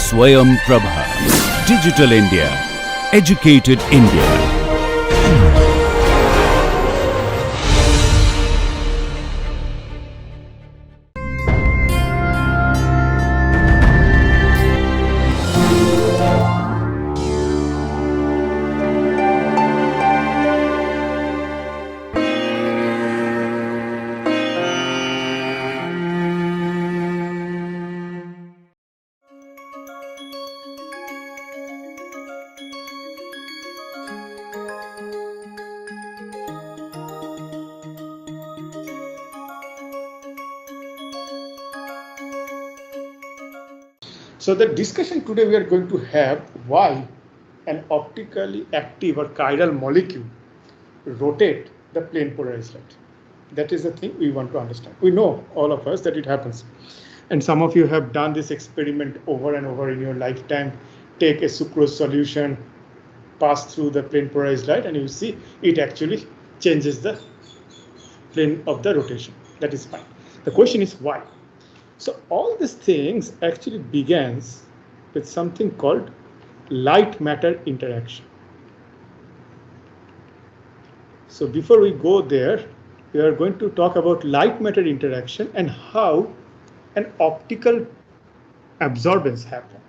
Swayam Prabha. Digital India. Educated India. So the discussion today we are going to have why an optically active or chiral molecule rotate the plane polarized light. That is the thing we want to understand. We know, all of us, that it happens. And some of you have done this experiment over and over in your lifetime. Take a sucrose solution, pass through the plane polarized light, and you see it actually changes the plane of the rotation. That is fine. The question is why? So all these things actually begins with something called light matter interaction. So before we go there, we are going to talk about light matter interaction and how an optical absorbance happens.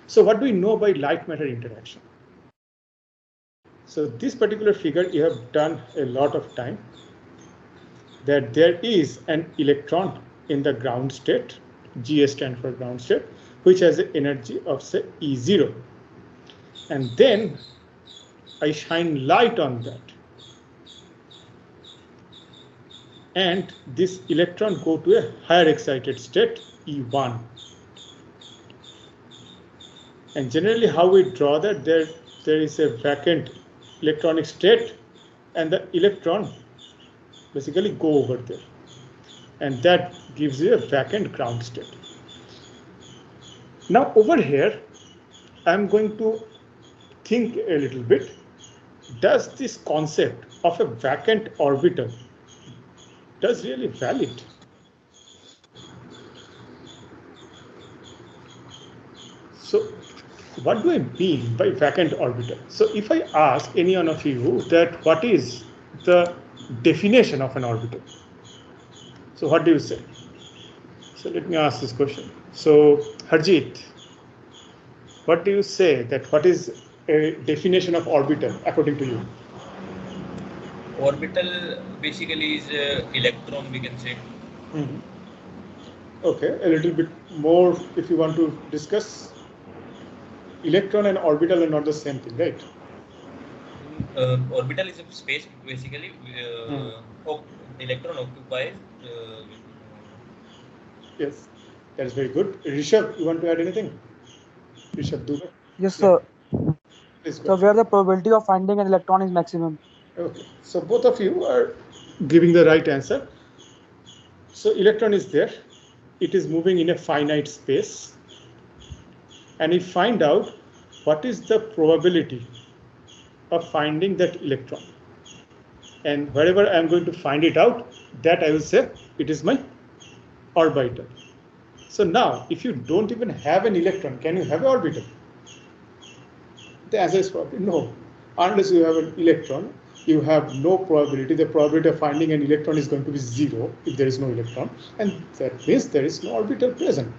So what do we know by light matter interaction? So this particular figure you have done a lot of time, that there is an electron in the ground state, G stands for ground state, which has an energy of say E0. And then I shine light on that. And this electron go to a higher excited state, E1. And generally how we draw that, there is a vacant electronic state and the electron basically go over there. And that gives you a vacant ground state. Now over here, I'm going to think a little bit. Does this concept of a vacant orbital does really valid? So what do I mean by vacant orbital? So if I ask any one of you that what is the definition of an orbital? So what do you say? So let me ask this question. So Harjeet, what do you say that what is a definition of orbital according to you? Orbital basically is electron, we can say. Mm-hmm. Okay, a little bit more if you want to discuss. Electron and orbital are not the same thing, right? Orbital is a space basically. Electron occupies. Yes, that is very good. Rishabh, you want to add anything? Rishabh Dubey? Yes, sir. Please go. So where the probability of finding an electron is maximum. Okay, so both of you are giving the right answer. So electron is there. It is moving in a finite space. And we find out what is the probability of finding that electron. And wherever I am going to find it out, that I will say it is my orbital. So now, if you don't even have an electron, can you have an orbital? The answer is probably no. Unless you have an electron, you have no probability. The probability of finding an electron is going to be 0 if there is no electron. And that means there is no orbital present.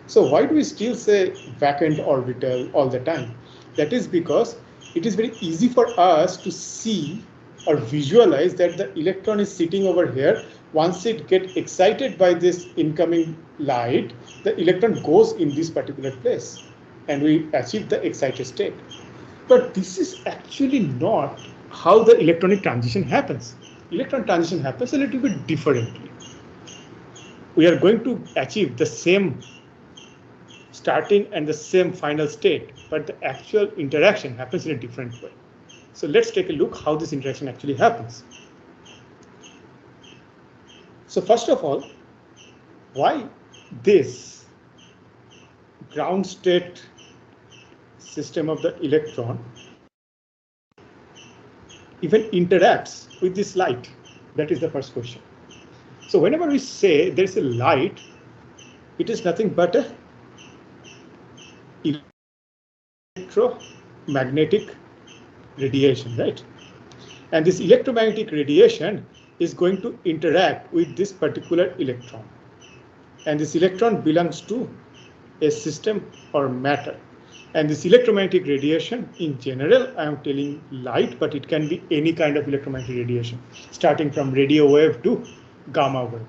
So why do we still say vacant orbital all the time? That is because it is very easy for us to see or visualize that the electron is sitting over here. Once it gets excited by this incoming light, the electron goes in this particular place and we achieve the excited state. But this is actually not how the electronic transition happens. Electron transition happens a little bit differently. We are going to achieve the same starting and the same final state, but the actual interaction happens in a different way. So let's take a look how this interaction actually happens. So first of all, why this ground state system of the electron even interacts with this light? That is the first question. So whenever we say there is a light, it is nothing but a electromagnetic radiation, right? And this electromagnetic radiation is going to interact with this particular electron. And this electron belongs to a system or matter. And this electromagnetic radiation, in general, I am telling light, but it can be any kind of electromagnetic radiation, starting from radio wave to gamma wave.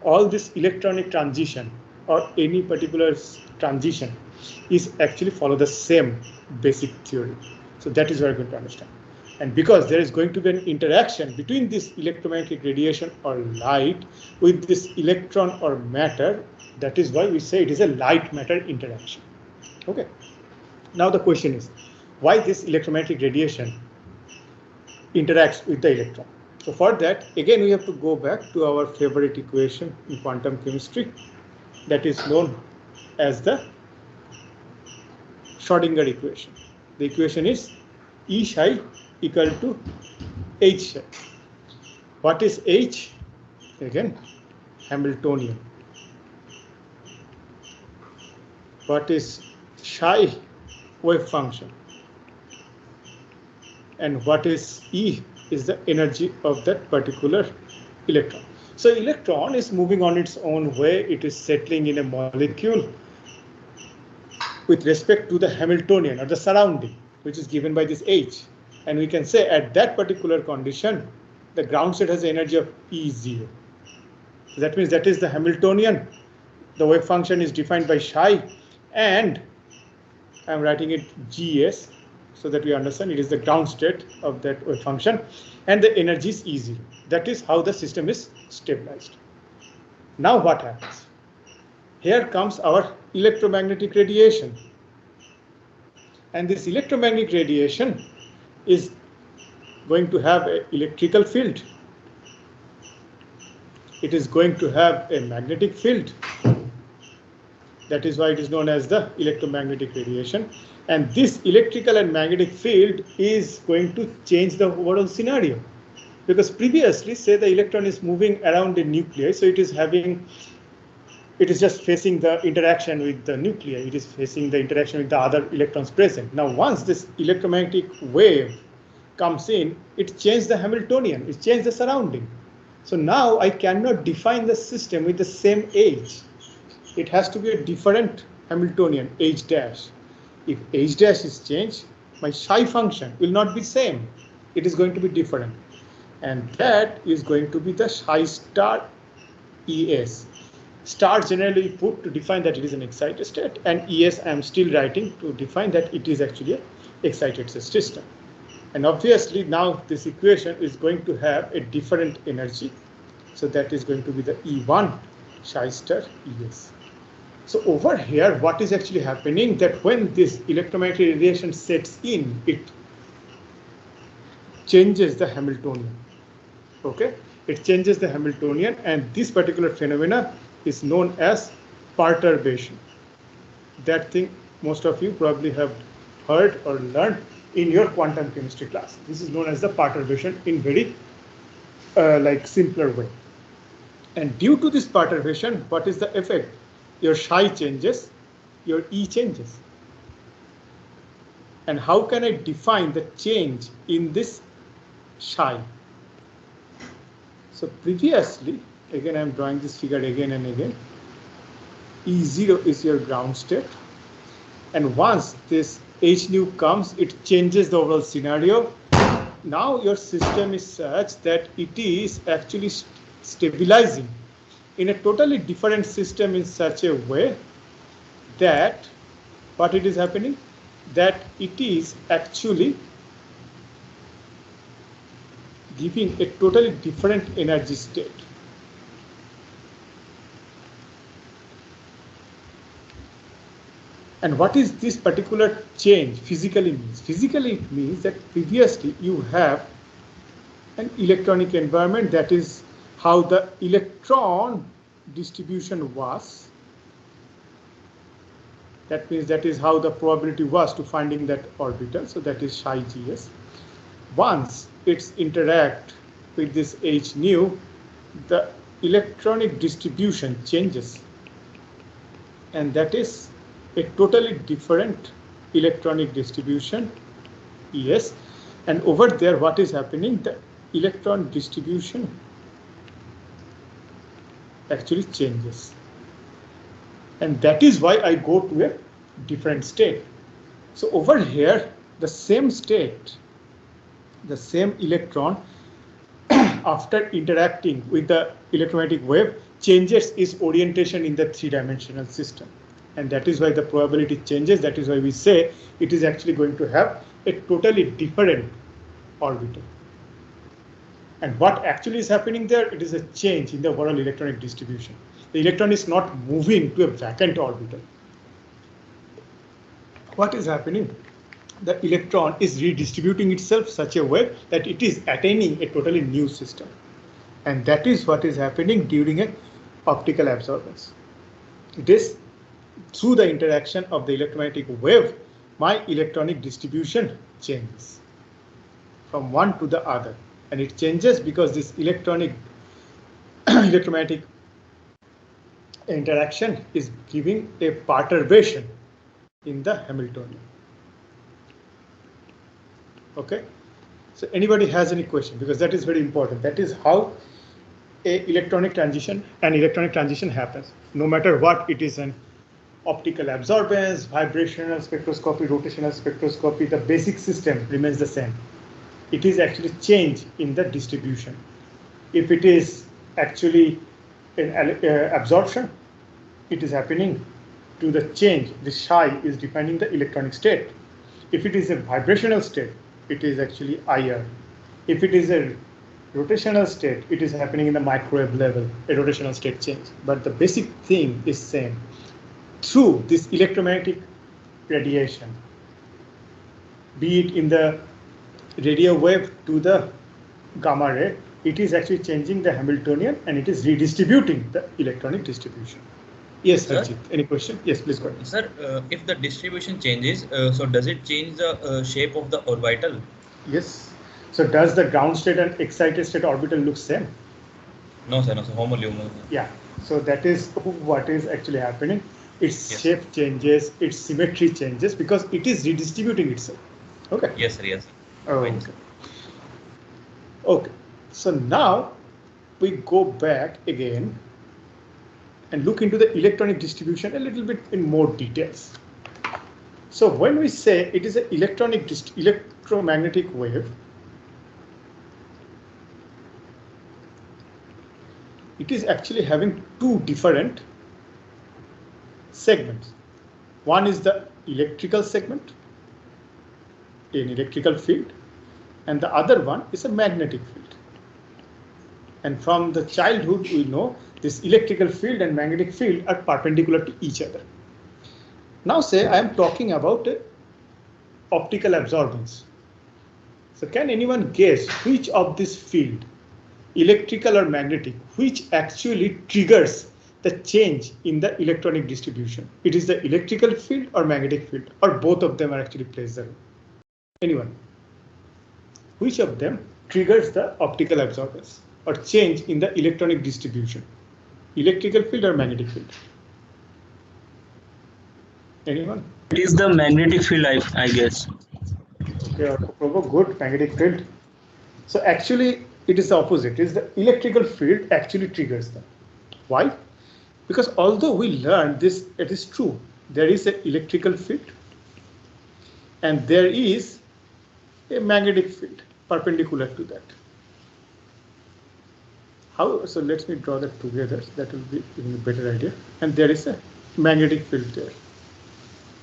All this electronic transition or any particular transition is actually follow the same basic theory. So that is what we're going to understand. And because there is going to be an interaction between this electromagnetic radiation or light with this electron or matter, that is why we say it is a light-matter interaction. Okay. Now the question is, why this electromagnetic radiation interacts with the electron? So for that, again, we have to go back to our favorite equation in quantum chemistry that is known as the Schrodinger equation. The equation is E psi equal to H psi. What is H? Again, Hamiltonian. What is psi? Wave function. And what is E? Is the energy of that particular electron. So electron is moving on its own way. It is settling in a molecule with respect to the Hamiltonian or the surrounding, which is given by this H. And we can say at that particular condition, the ground state has the energy of E0. So that means that is the Hamiltonian. The wave function is defined by psi, and I'm writing it GS so that we understand it is the ground state of that wave function, and the energy is E0. That is how the system is stabilized. Now what happens? Here comes our electromagnetic radiation. And this electromagnetic radiation is going to have an electrical field. It is going to have a magnetic field. That is why it is known as the electromagnetic radiation. And this electrical and magnetic field is going to change the overall scenario. Because previously, say the electron is moving around the nuclei, so it is just facing the interaction with the nuclei. It is facing the interaction with the other electrons present. Now, once this electromagnetic wave comes in, it changes the Hamiltonian, it changes the surrounding. So now I cannot define the system with the same H. It has to be a different Hamiltonian, H dash. If H dash is changed, my psi function will not be same. It is going to be different. And that is going to be the psi star ES. Star generally put to define that it is an excited state, and ES I am still writing to define that it is actually an excited system. And obviously now this equation is going to have a different energy. So that is going to be the E1 psi star ES. So over here, what is actually happening that when this electromagnetic radiation sets in, it changes the Hamiltonian. Okay, it changes the Hamiltonian, and this particular phenomena is known as perturbation. That thing most of you probably have heard or learned in your quantum chemistry class. This is known as the perturbation in very simpler way. And due to this perturbation, what is the effect? Your psi changes, your E changes. And how can I define the change in this psi? So previously, again I am drawing this figure again and again. E0 is your ground state. And once this H nu comes, it changes the overall scenario. Now your system is such that it is actually stabilizing in a totally different system in such a way that what it is happening, that it is actually giving a totally different energy state. And what is this particular change physically means? Physically it means that previously you have an electronic environment, that is how the electron distribution was. That means that is how the probability was to finding that orbital. So that is psi gs. Once it's interact with this H nu, the electronic distribution changes. And that is a totally different electronic distribution. Yes, and over there what is happening, the electron distribution actually changes, and that is why I go to a different state. So over here the same state, the same electron after interacting with the electromagnetic wave changes its orientation in the three-dimensional system, and that is why the probability changes. That is why we say it is actually going to have a totally different orbital. And what actually is happening there, it is a change in the overall electronic distribution. The electron is not moving to a vacant orbital. What is happening? The electron is redistributing itself such a way that it is attaining a totally new system. And that is what is happening during an optical absorbance. It is through the interaction of the electromagnetic wave, my electronic distribution changes from one to the other. And it changes because this electromagnetic interaction is giving a perturbation in the Hamiltonian. Okay, so anybody has any question? Because that is very important. That is how an electronic transition happens. No matter what, it is an optical absorbance, vibrational spectroscopy, rotational spectroscopy, the basic system remains the same. It is actually change in the distribution. If it is actually an absorption, it is happening to the change. The psi is defining the electronic state. If it is a vibrational state, it is actually IR. If it is a rotational state, it is happening in the microwave level, a rotational state change. But the basic thing is same. Through this electromagnetic radiation, be it in the radio wave to the gamma ray, it is actually changing the Hamiltonian and it is redistributing the electronic distribution. Yes, Harjit, any question? Yes, please go ahead. Sir, if the distribution changes, so does it change the shape of the orbital? Yes. So does the ground state and excited state orbital look same? No, sir, no, sir. Homo. Yeah. So that is what is actually happening. Its Yes. shape changes, its symmetry changes because it is redistributing itself. Okay. Yes, sir, yes. Oh, okay. Okay. So now we go back again and look into the electronic distribution a little bit in more details. So when we say it is an electromagnetic wave, it is actually having two different segments. One is the electrical segment, an electrical field, and the other one is a magnetic field. And from the childhood, we know this electrical field and magnetic field are perpendicular to each other. Now say I am talking about optical absorbance. So can anyone guess which of this field, electrical or magnetic, which actually triggers the change in the electronic distribution? It is the electrical field or magnetic field, or both of them are actually plays the role? Anyone? Which of them triggers the optical absorbance or change in the electronic distribution? Electrical field or magnetic field? Anyone? It is the magnetic field, I guess. Okay, good, magnetic field. So actually it is the opposite. It is the electrical field actually triggers them. Why? Because although we learned this, it is true. There is an electrical field and there is a magnetic field perpendicular to that. How? So let me draw that together. That will be giving a better idea. And there is a magnetic field there.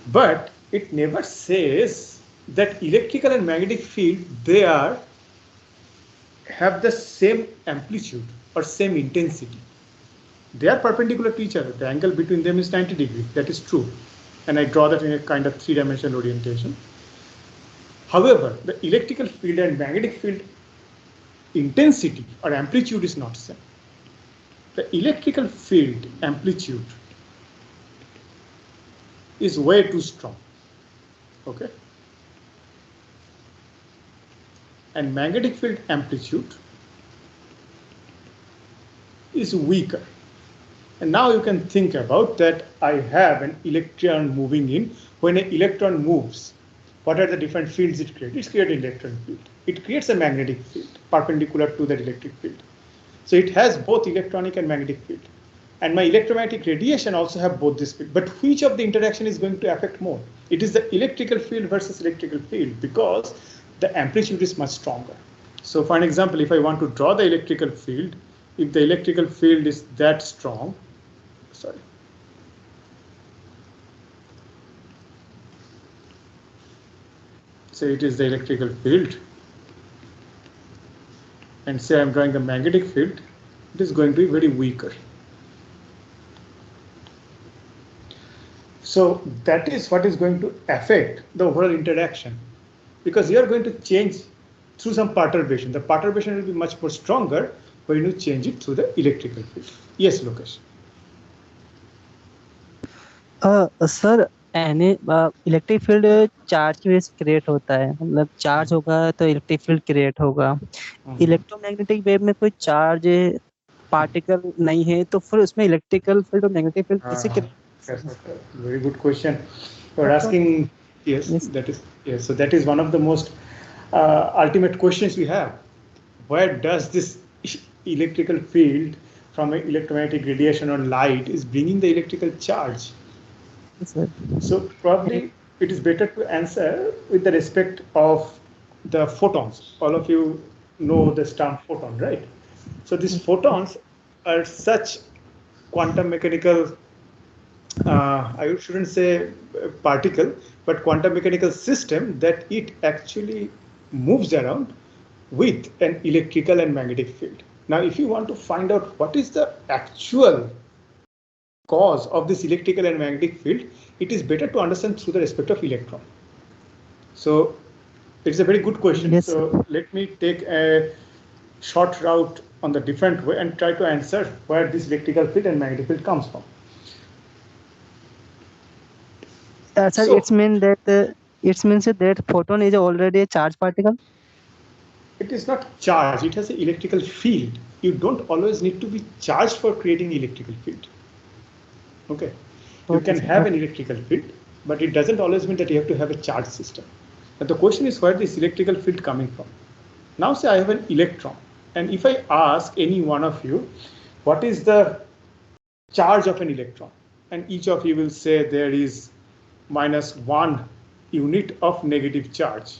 But it never says that electrical and magnetic field, they have the same amplitude or same intensity. They are perpendicular to each other. The angle between them is 90 degrees. That is true. And I draw that in a kind of three-dimensional orientation. However, the electrical field and magnetic field intensity or amplitude is not same. The electrical field amplitude is way too strong. Okay. And magnetic field amplitude is weaker. And now you can think about that I have an electron moving in. When an electron moves, what are the different fields it creates? It creates an electron field. It creates a magnetic field perpendicular to that electric field. So it has both electronic and magnetic field. And my electromagnetic radiation also have both this field. But which of the interaction is going to affect more? It is the electrical field versus electrical field because the amplitude is much stronger. So for an example, if I want to draw the electrical field, if the electrical field is that strong, sorry. Say it is the electrical field. And say I'm drawing the magnetic field, it is going to be very weaker. So that is what is going to affect the overall interaction because you are going to change through some perturbation. The perturbation will be much more stronger when you change it through the electrical field. Yes, Lokesh. Sir any electric field charge की वजह से create होता है, मतलब charge होगा तो electric field create होगा। Electromagnetic wave में कोई चार्ज पार्टिकल नहीं है तो फिर उसमें इलेक्ट्रिकल फील्ड और मैग्नेटिक फील्ड कैसे? Very good question. You're asking, yes, that is, yes. So that is one of the most ultimate questions we have. Where does this electrical field from electromagnetic radiation or light is bringing the electrical charge? So probably it is better to answer with the respect of the photons. All of you know the term photon, right? So these photons are such quantum mechanical, I shouldn't say particle, but quantum mechanical system that it actually moves around with an electrical and magnetic field. Now, if you want to find out what is the actual cause of this electrical and magnetic field, it is better to understand through the respect of electron. So it's a very good question. Yes. So let me take a short route on the different way and try to answer where this electrical field and magnetic field comes from. Sir, so, it means that photon is already a charged particle? It is not charged, it has an electrical field. You don't always need to be charged for creating electrical field. Okay. You can have an electrical field, but it doesn't always mean that you have to have a charge system. But the question is where this electrical field coming from? Now say I have an electron, and if I ask any one of you, what is the charge of an electron? And each of you will say there is -1 unit of negative charge.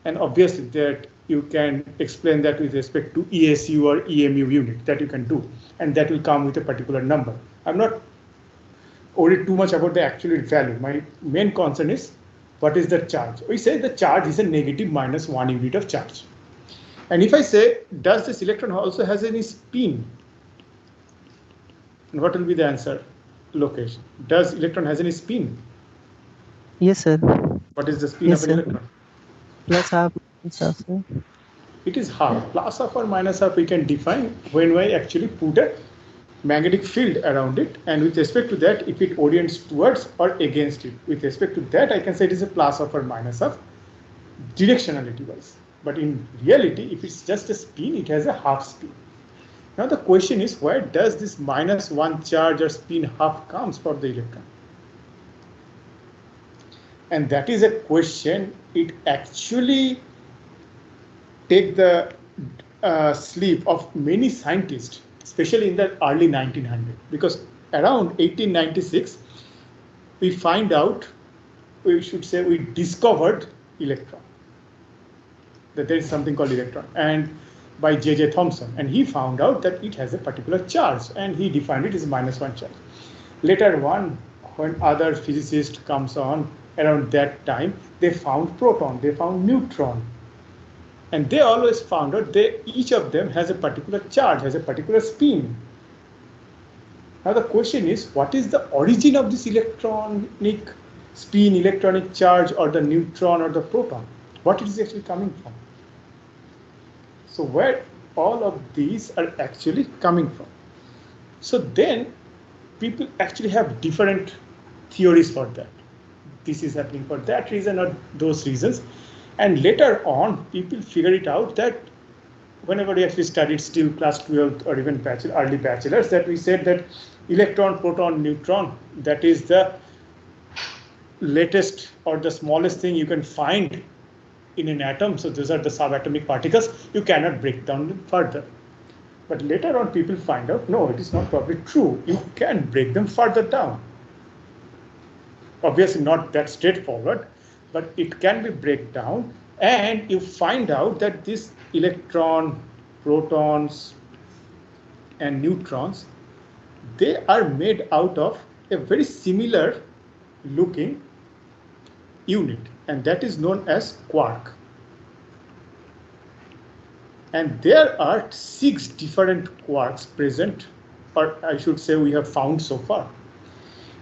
And obviously that you can explain that with respect to ESU or EMU unit that you can do, and that will come with a particular number. I'm not worried too much about the actual value. My main concern is what is the charge. We say the charge is a negative -1 unit of charge. And if I say, does this electron also has any spin? And what will be the answer? Location. Does electron has any spin? Yes, sir. What is the spin of an electron? Plus half, minus half, sir. It is half. Plus half or minus half we can define when I actually put a magnetic field around it, and with respect to that, if it orients towards or against it, with respect to that, I can say it is a plus half or minus half directionality wise. But in reality, if it's just a spin, it has a half spin. Now the question is, where does this -1 charge or spin half comes for the electron? And that is a question. It actually take the sleep of many scientists, especially in the early 1900s, because around 1896, we find out, we should say we discovered electron, that there is something called electron, and by J.J. Thomson, and he found out that it has a particular charge, and he defined it as -1 charge. Later on, when other physicists comes on around that time, they found proton, they found neutron, and they always found out that each of them has a particular charge, has a particular spin. Now the question is, what is the origin of this electronic spin, electronic charge, or the neutron or the proton? What it is actually coming from? So where all of these are actually coming from? So then people actually have different theories for that. This is happening for that reason or those reasons. And later on, people figure it out that whenever we actually studied still class 12 or even early bachelors, that we said that electron, proton, neutron, that is the latest or the smallest thing you can find in an atom. So those are the subatomic particles. You cannot break down them further. But later on, people find out, no, it is not probably true. You can break them further down. Obviously not that straightforward, but it can be break down, and you find out that this electron, protons, and neutrons, they are made out of a very similar looking unit, and that is known as quark. And there are 6 different quarks present, or I should say we have found so far.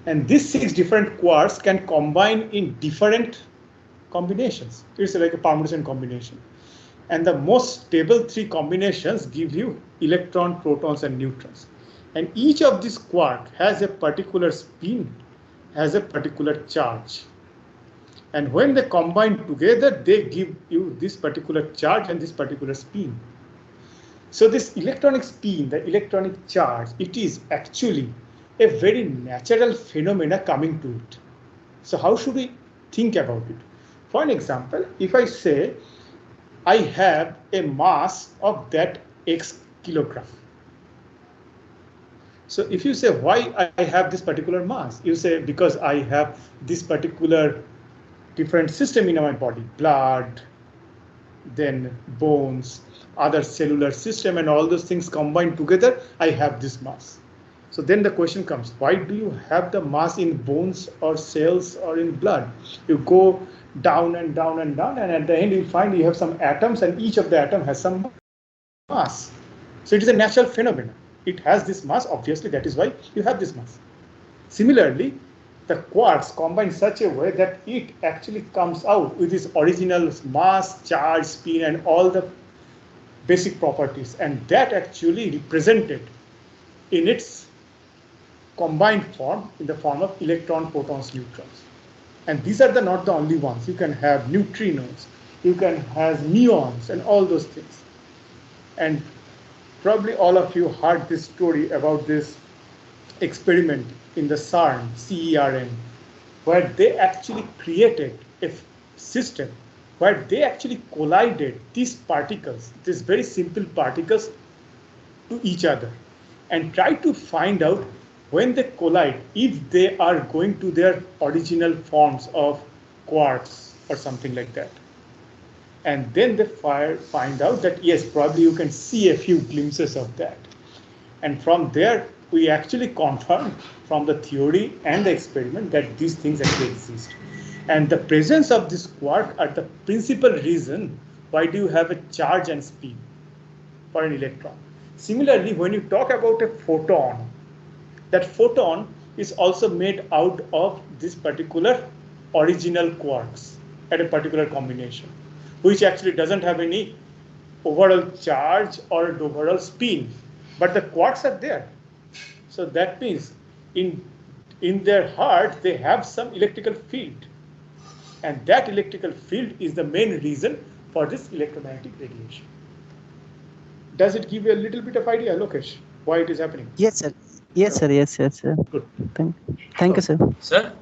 And these 6 different quarks can combine in different combinations. It's like a permutation combination. And the most stable 3 combinations give you electron, protons, and neutrons. And each of these quarks has a particular spin, has a particular charge. And when they combine together, they give you this particular charge and this particular spin. So this electronic spin, the electronic charge, it is actually a very natural phenomena coming to it. So how should we think about it? For an example, if I say I have a mass of that X kilogram. So if you say why I have this particular mass, you say because I have this particular different system in my body, blood, then bones, other cellular system, and all those things combined together, I have this mass. So then the question comes, why do you have the mass in bones or cells or in blood? You go down and down and down, and at the end you find you have some atoms, and each of the atom has some mass. So it is a natural phenomenon. It has this mass, obviously that is why you have this mass. Similarly, the quarks combine such a way that it actually comes out with its original mass, charge, spin, and all the basic properties, and that actually represented in its combined form in the form of electron, protons, neutrons. And these are not the only ones. You can have neutrinos, you can have muons, and all those things. And probably all of you heard this story about this experiment in the CERN, where they actually created a system where they actually collided these particles, these very simple particles, to each other, and try to find out when they collide if they are going to their original forms of quarks or something like that. And then they find out that yes, probably you can see a few glimpses of that. And from there, we actually confirmed from the theory and the experiment that these things actually exist. And the presence of this quark are the principal reason why do you have a charge and spin for an electron. Similarly, when you talk about a photon, that photon is also made out of this particular original quarks at a particular combination, which actually doesn't have any overall charge or overall spin, but the quarks are there. So that means in their heart, they have some electrical field. And that electrical field is the main reason for this electromagnetic radiation. Does it give you a little bit of idea, Lokesh, why it is happening? Yes, sir. Yes, sir. Yes, yes, sir. Good. Thank you, sir. Sir?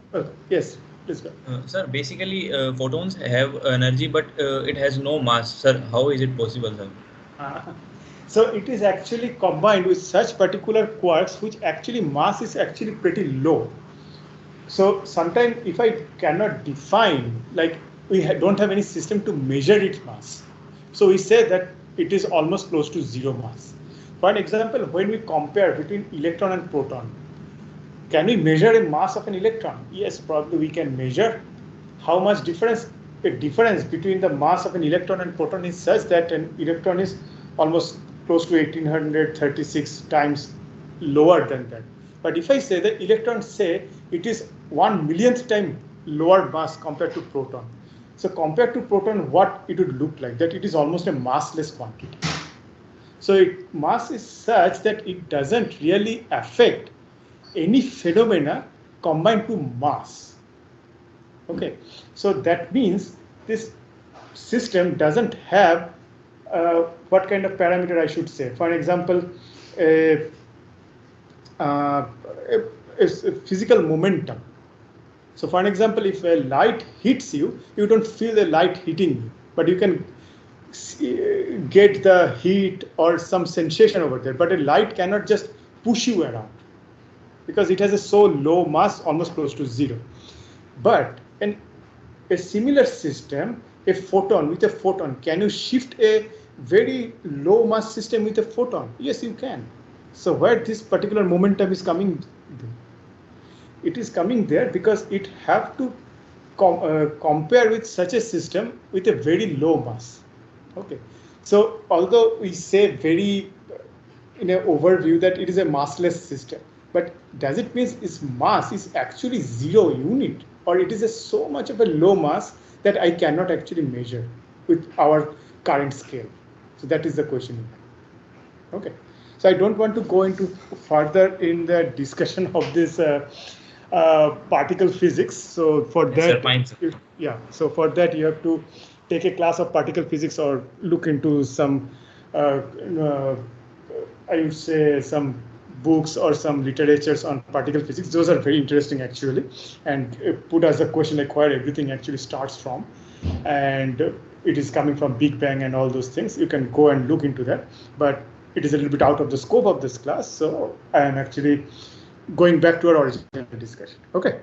Yes, please go. Sir, basically photons have energy, but it has no mass. Sir, how is it possible, sir? So it is actually combined with such particular quarks which actually mass is actually pretty low. So sometimes if I cannot define, like we don't have any system to measure its mass, so we say that it is almost close to zero mass. For an example, when we compare between electron and proton, can we measure a mass of an electron? Yes, probably we can measure how much difference. The difference between the mass of an electron and proton is such that an electron is almost close to 1836 times lower than that. But if I say that electron, say it is 1 millionth time lower mass compared to proton. So compared to proton, what it would look like, that it is almost a massless quantity. So mass is such that it doesn't really affect any phenomena combined to mass. Okay, so that means this system doesn't have what kind of parameter I should say. For example, is physical momentum. So for an example, if a light hits you, you don't feel the light hitting you, but you can get the heat or some sensation over there. But a light cannot just push you around because it has a so low mass, almost close to zero. But in a similar system, a photon with a photon, can you shift a very low mass system with a photon? Yes, you can. So where this particular momentum is coming, it is coming there because it have to compare with such a system with a very low mass. Okay, so although we say very in an overview that it is a massless system, but does it mean its mass is actually 0 unit, or it is so much of a low mass that I cannot actually measure with our current scale? So that is the question. Okay, so I don't want to go into further in the discussion of this particle physics. So for that, so for that you have to take a class of particle physics or look into some, I would say, some books or some literatures on particle physics. Those are very interesting actually, and put as a question like where everything actually starts from, and it is coming from Big Bang and all those things. You can go and look into that, but it is a little bit out of the scope of this class. So I am actually going back to our original discussion. Okay.